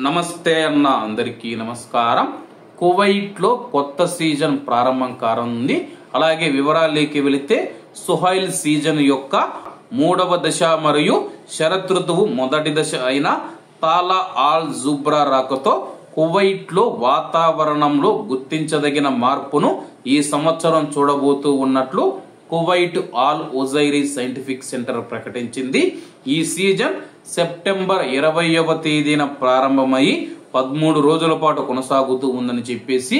నమస్తే అన్న అందరికీ నమస్కారం. కువైట్ లో కొత్త సీజన్ ప్రారంభం కానుంది. అలాగే వివరాల్లోకి వెళితే సుహైల్ సీజన్ యొక్క మూడవ దశ మరియు శరత్ ఋతువు మొదటి దశ అయిన తాలా ఆల్ జుబ్రా రాకతో కువైట్ లో వాతావరణంలో గుర్తించదగిన మార్పును ఈ సంవత్సరం చూడబోతూ ఉన్నట్లు కువైట్ ఆల్ ఉజైరీ సైంటిఫిక్ సెంటర్ ప్రకటించింది. ఈ సీజన్ సెప్టెంబర్ 20వ తేదీన ప్రారంభమై 13 రోజుల పాటు కొనసాగుతూ ఉందని చెప్పేసి,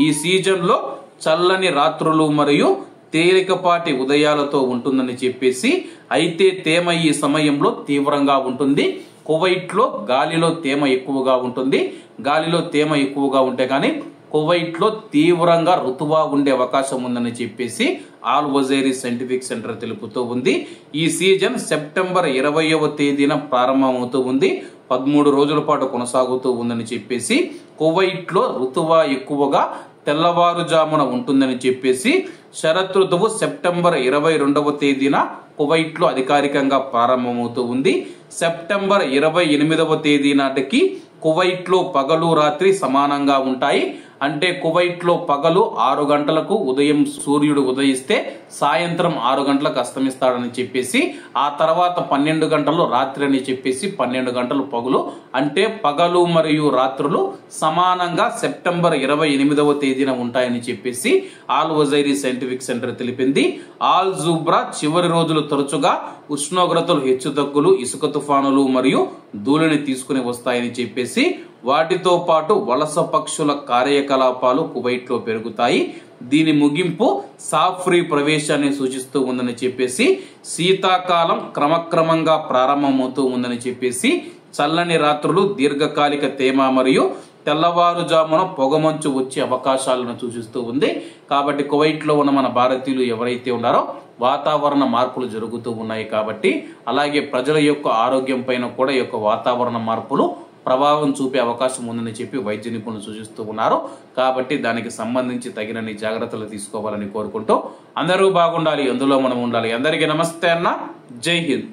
ఈ సీజన్ లో చల్లని రాత్రులు మరియు తేలికపాటి ఉదయాలతో ఉంటుందని చెప్పేసి, అయితే తేమ ఈ సమయంలో తీవ్రంగా ఉంటుంది. కువైట్ లో గాలిలో తేమ ఎక్కువగా ఉంటుంది. గాలిలో తేమ ఎక్కువగా ఉంటే కానీ కువైట్ లో తీవ్రంగా ఋతువా ఉండే అవకాశం ఉందని చెప్పేసి ఆల్ ఉజైరీ సైంటిఫిక్ సెంటర్ తెలుపుతూ ఉంది. ఈ సీజన్ సెప్టెంబర్ 20వ తేదీన ప్రారంభమవుతూ ఉంది. 13 రోజుల పాటు కొనసాగుతూ ఉందని చెప్పేసి, కువైట్ లో ఋతువా ఎక్కువగా తెల్లవారుజామున ఉంటుందని చెప్పేసి, శరత్ ఋతువు సెప్టెంబర్ 22వ తేదీన కువైట్ లో అధికారికంగా ప్రారంభమవుతూ ఉంది. సెప్టెంబర్ 28వ తేదీ నాటికి కువైట్ లో పగలు రాత్రి సమానంగా ఉంటాయి. అంటే కువైట్ లో పగలు 6 గంటలకు ఉదయం సూర్యుడు ఉదయిస్తే సాయంత్రం 6 గంటలకు అస్తమిస్తాడని చెప్పేసి, ఆ తర్వాత 12 గంటలు రాత్రి అని చెప్పేసి 12 గంటలు పగలు. అంటే పగలు మరియు రాత్రులు సమానంగా సెప్టెంబర్ 28వ తేదీన ఉంటాయని చెప్పేసి ఆల్ ఉజైరీ సైంటిఫిక్ సెంటర్ తెలిపింది. ఆల్ జుబ్రా చివరి రోజులు తరచుగా ఉష్ణోగ్రతలు హెచ్చుతగ్గులు, ఇసుక తుఫానులు మరియు ధూళిని తీసుకుని వస్తాయని చెప్పేసి, వాటితో పాటు వలస పక్షుల కార్యకలాపాలు కువైట్ లో పెరుగుతాయి. దీని ముగింపు సాఫ్రీ ప్రవేశాన్ని సూచిస్తూ ఉందని చెప్పేసి, శీతాకాలం క్రమక్రమంగా ప్రారంభమవుతూ ఉందని చెప్పేసి, చల్లని రాత్రులు, దీర్ఘకాలిక తేమ మరియు తెల్లవారుజామున పొగమంచు వచ్చే అవకాశాలను సూచిస్తూ ఉంది. కాబట్టి కువైట్ లో ఉన్న మన భారతీయులు ఎవరైతే ఉన్నారో వాతావరణ మార్పులు జరుగుతూ ఉన్నాయి కాబట్టి, అలాగే ప్రజల యొక్క ఆరోగ్యం పైన కూడా ఈ యొక్క వాతావరణ మార్పులు ప్రభావం చూపే అవకాశం ఉందని చెప్పి వైద్య నిపుణులు సూచిస్తూ ఉన్నారు. కాబట్టి దానికి సంబంధించి తగినన్ని జాగ్రత్తలు తీసుకోవాలని కోరుకుంటూ అందరూ బాగుండాలి, అందులో మనం ఉండాలి. అందరికీ నమస్తే అన్న, జై హింద్.